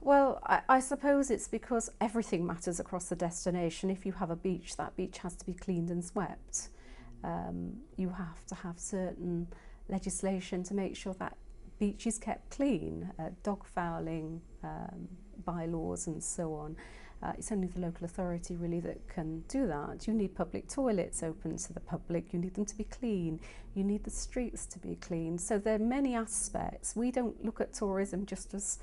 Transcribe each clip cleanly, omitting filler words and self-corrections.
Well, I suppose it's because everything matters across the destination. If you have a beach, that beach has to be cleaned and swept. You have to have certain legislation to make sure that beach is kept clean, dog fouling bylaws and so on. It's only the local authority really that can do that. You need public toilets open to the public, you need them to be clean, you need the streets to be clean. So there are many aspects. We don't look at tourism just as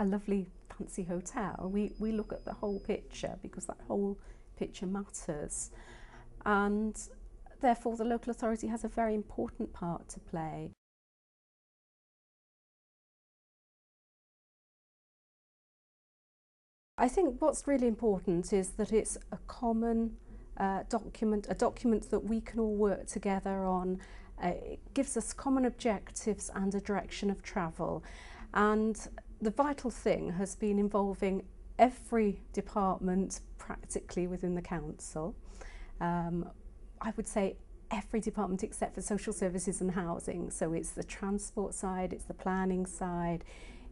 a lovely fancy hotel. We look at the whole picture because that whole picture matters. And therefore the local authority has a very important part to play. I think what's really important is that it's a common document, a document that we can all work together on. It gives us common objectives and a direction of travel. And the vital thing has been involving every department practically within the council. I would say every department except for social services and housing. So it's the transport side, it's the planning side,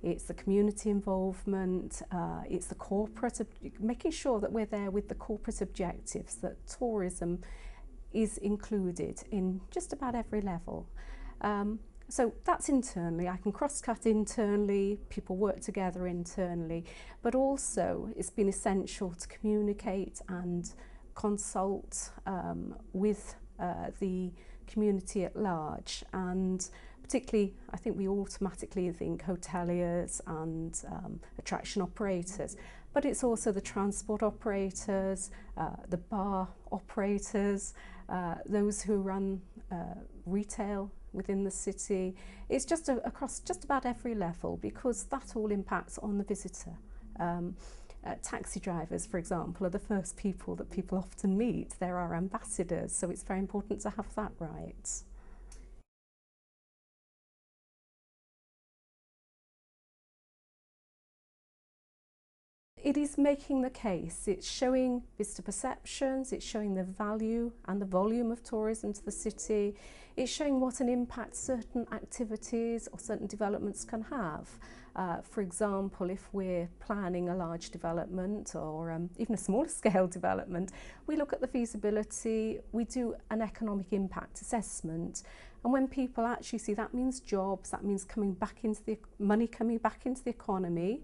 it's the community involvement, it's the corporate, making sure that we're there with the corporate objectives, that tourism is included in just about every level. So that's internally. I can cross-cut internally, people work together internally, but also it's been essential to communicate and consult with the community at large, and particularly I think we automatically think hoteliers and attraction operators, but it's also the transport operators, the bar operators, those who run retail within the city. It's just across just about every level, because that all impacts on the visitor. Taxi drivers, for example, are the first people that people often meet. They're our ambassadors, so it's very important to have that right. It is making the case. It's showing visitor perceptions, it's showing the value and the volume of tourism to the city. It's showing what an impact certain activities or certain developments can have. For example, if we're planning a large development or even a smaller scale development, we look at the feasibility, we do an economic impact assessment, and when people actually see that means jobs, that means coming back into the money coming back into the economy,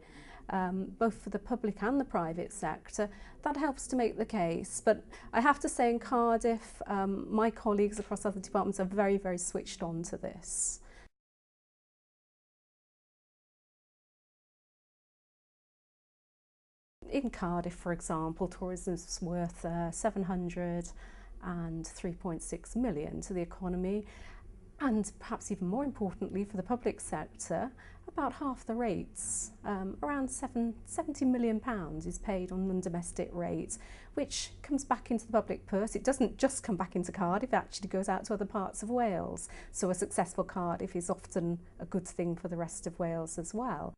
both for the public and the private sector, that helps to make the case. But I have to say in Cardiff, my colleagues across other departments are very, very switched on to this. In Cardiff, for example, tourism is worth 703.6 million to the economy, and perhaps even more importantly for the public sector, about half the rates, around £70 million is paid on non-domestic rates, which comes back into the public purse. It doesn't just come back into Cardiff, it actually goes out to other parts of Wales. So a successful Cardiff is often a good thing for the rest of Wales as well.